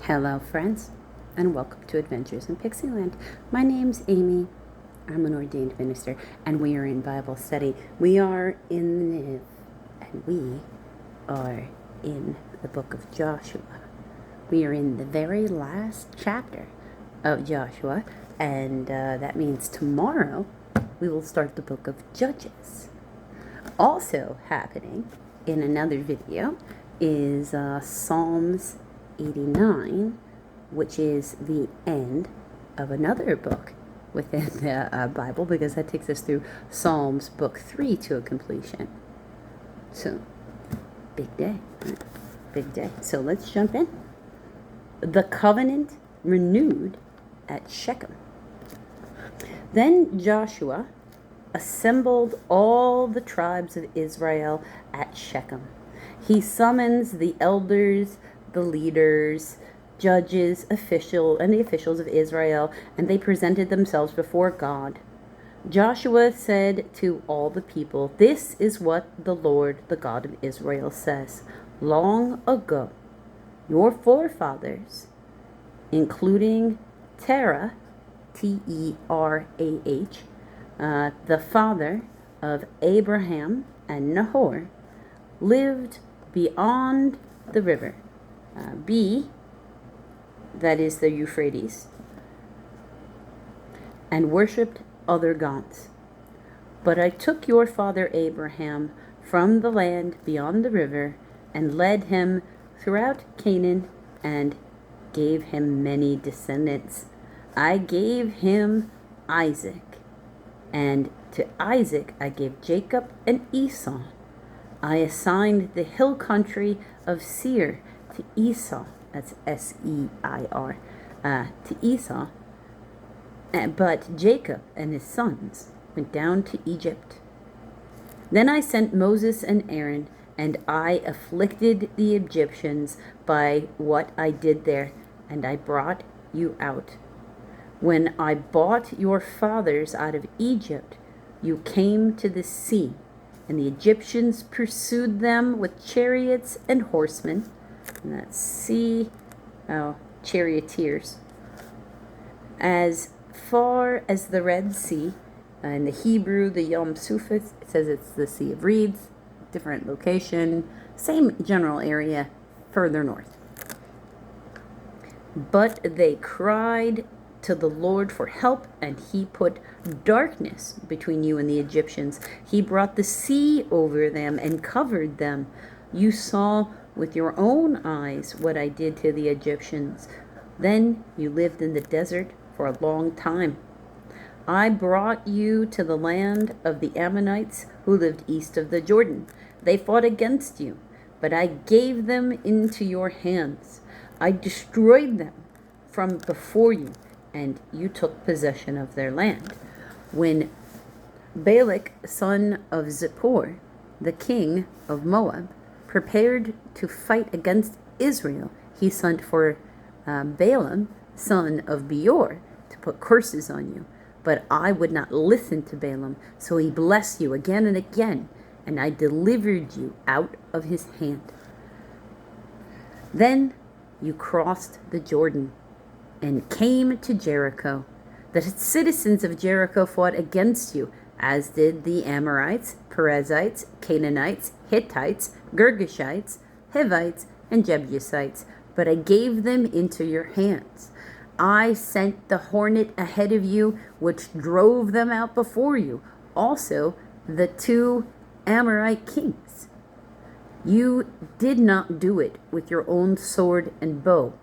Hello, friends, and welcome to Adventures in Pixieland. My name's Amy. I'm an ordained minister, and we are in Bible study. We are in the NIV, and we are in the book of Joshua. We are in the very last chapter of Joshua, and that means tomorrow we will start the book of Judges. Also happening in another video is Psalms 89, which is the end of another book within the Bible, because that takes us through Psalms book 3 to a completion. So, big day. Big day. So let's jump in. The covenant renewed at Shechem. Then Joshua assembled all the tribes of Israel at Shechem. He summons the elders, the leaders, judges, the officials of Israel, and they presented themselves before God. Joshua said to all the people, "This is what the Lord, the God of Israel, says. Long ago, your forefathers, including Terah, Terah, the father of Abraham and Nahor, lived beyond the river, that is the Euphrates, and worshipped other gods. But I took your father Abraham from the land beyond the river and led him throughout Canaan and gave him many descendants. I gave him Isaac, and to Isaac I gave Jacob and Esau. I assigned the hill country of Seir to Esau, that's Seir, to Esau, but Jacob and his sons went down to Egypt. Then I sent Moses and Aaron, and I afflicted the Egyptians by what I did there, and I brought you out. When I brought your fathers out of Egypt, you came to the sea, and the Egyptians pursued them with chariots and horsemen. And that's charioteers. As far as the Red Sea, in the Hebrew, the Yom Sufis, it says it's the Sea of Reeds, different location, same general area, further north. But they cried to the Lord for help, and he put darkness between you and the Egyptians. He brought the sea over them and covered them. You saw with your own eyes what I did to the Egyptians. Then you lived in the desert for a long time. I brought you to the land of the Ammonites who lived east of the Jordan. They fought against you, but I gave them into your hands. I destroyed them from before you, and you took possession of their land. When Balak, son of Zippor, the king of Moab, prepared to fight against Israel, he sent for Balaam, son of Beor, to put curses on you. But I would not listen to Balaam, so he blessed you again and again, and I delivered you out of his hand. Then you crossed the Jordan and came to Jericho. The citizens of Jericho fought against you, as did the Amorites, Perizzites, Canaanites, Hittites, Girgashites, Hivites, and Jebusites, but I gave them into your hands. I sent the hornet ahead of you, which drove them out before you, also the 2 Amorite kings. You did not do it with your own sword and bow.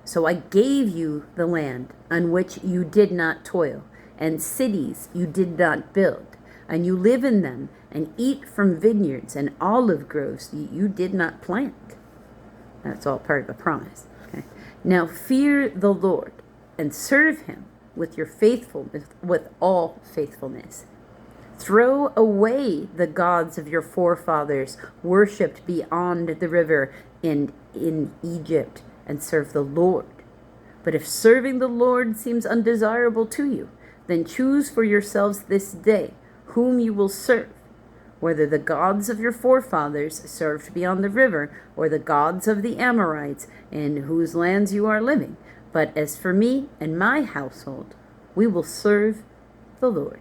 So I gave you the land on which you did not toil, and cities you did not build, and you live in them and eat from vineyards and olive groves you did not plant. That's all part of a promise. Okay? Now fear the Lord and serve him with all faithfulness. Throw away the gods of your forefathers worshipped beyond the river and in Egypt, and serve the Lord. But if serving the Lord seems undesirable to you, then choose for yourselves this day whom you will serve, whether the gods of your forefathers served beyond the river, or the gods of the Amorites, in whose lands you are living. But as for me and my household, we will serve the Lord."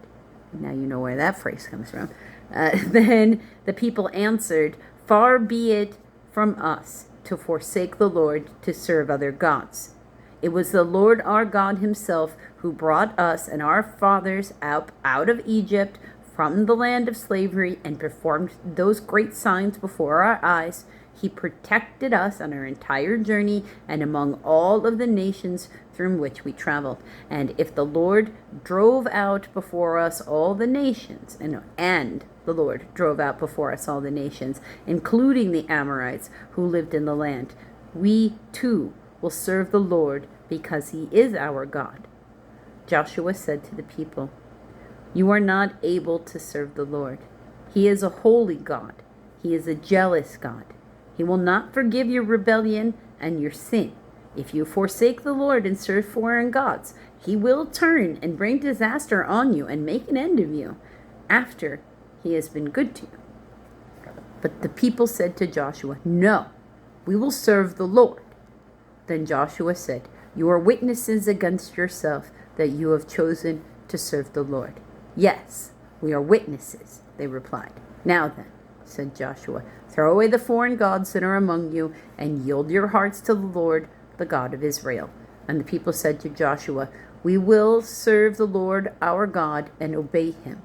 Now you know where that phrase comes from. Then the people answered, "Far be it from us to forsake the Lord to serve other gods. It was the Lord our God himself who brought us and our fathers out of Egypt from the land of slavery and performed those great signs before our eyes. He protected us on our entire journey and among all of the nations through which we traveled. And if the Lord drove out before us all the nations, and the Lord drove out before us all the nations, including the Amorites who lived in the land, we too will serve the Lord because he is our God." Joshua said to the people, "You are not able to serve the Lord. He is a holy God. He is a jealous God. He will not forgive your rebellion and your sin. If you forsake the Lord and serve foreign gods, he will turn and bring disaster on you and make an end of you after he has been good to you." But the people said to Joshua, "No, we will serve the Lord." Then Joshua said, "You are witnesses against yourself that you have chosen to serve the Lord." "Yes, we are witnesses," they replied. "Now then," said Joshua, "throw away the foreign gods that are among you and yield your hearts to the Lord, the God of Israel." And the people said to Joshua, "We will serve the Lord our God and obey him."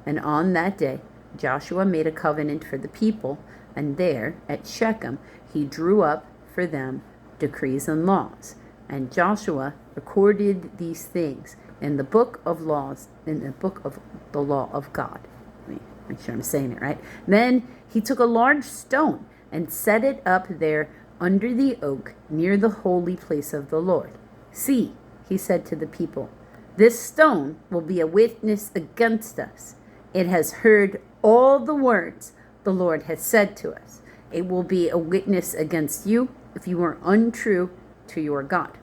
And on that day, Joshua made a covenant for the people, and there at Shechem he drew up for them decrees and laws. And Joshua recorded these things in the book of laws, in the book of the law of God. Let me make sure I'm saying it right. Then he took a large stone and set it up there under the oak near the holy place of the Lord. "See," he said to the people, "this stone will be a witness against us. It has heard all the words the Lord has said to us. It will be a witness against you if you are untrue to your God."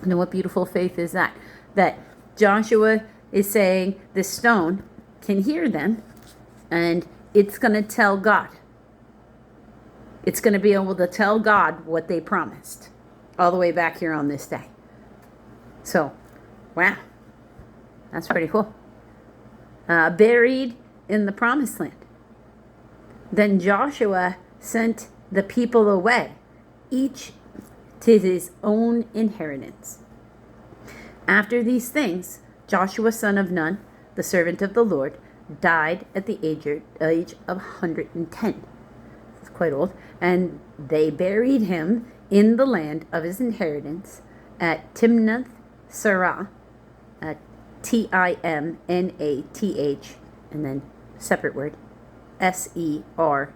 Now, what beautiful faith is that? That Joshua is saying this stone can hear them, and it's going to tell God. It's going to be able to tell God what they promised all the way back here on this day. So, wow, that's pretty cool. Buried in the promised land. Then Joshua sent the people away, each to his own inheritance. After these things, Joshua son of Nun, the servant of the Lord, died at the age of 110. It's quite old. And they buried him in the land of his inheritance at Timnath Serah, Timnath, and then separate word, Serah.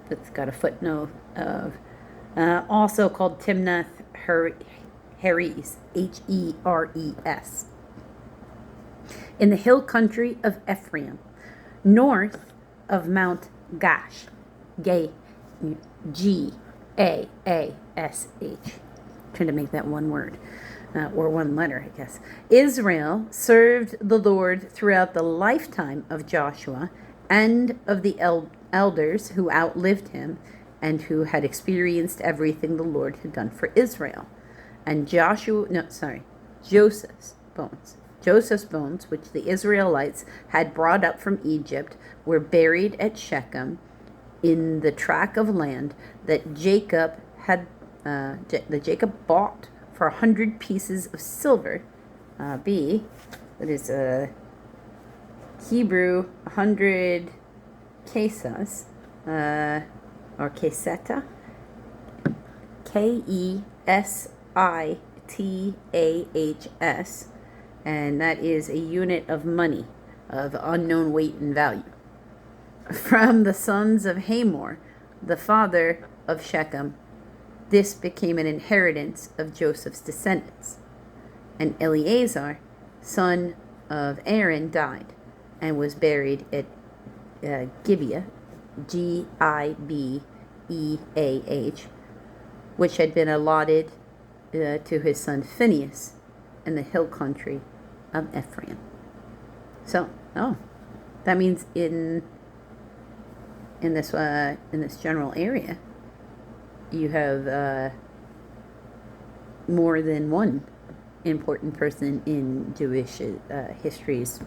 It's got a footnote of also called Timnath Heres, Heres, in the hill country of Ephraim, north of Mount Gash, Gash. Trying to make that one word, or one letter, I guess. Israel served the Lord throughout the lifetime of Joshua and of the elders who outlived him and who had experienced everything the Lord had done for Israel. And Joseph's bones, which the Israelites had brought up from Egypt, were buried at Shechem in the tract of land that Jacob bought for 100 pieces of silver. That is Hebrew 100 kesas, or keseta, Kesitahs, and that is a unit of money of unknown weight and value. From the sons of Hamor, the father of Shechem, this became an inheritance of Joseph's descendants. And Eleazar, son of Aaron, died and was buried at Gibeah, Gibeah, which had been allotted to his son Phinehas in the hill country of Ephraim. So, That means in this general area, you have more than one important person in Jewish history's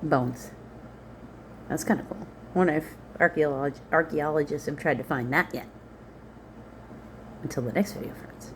bones. That's kind of cool. I wonder if archaeologists have tried to find that yet. Until the next video, friends.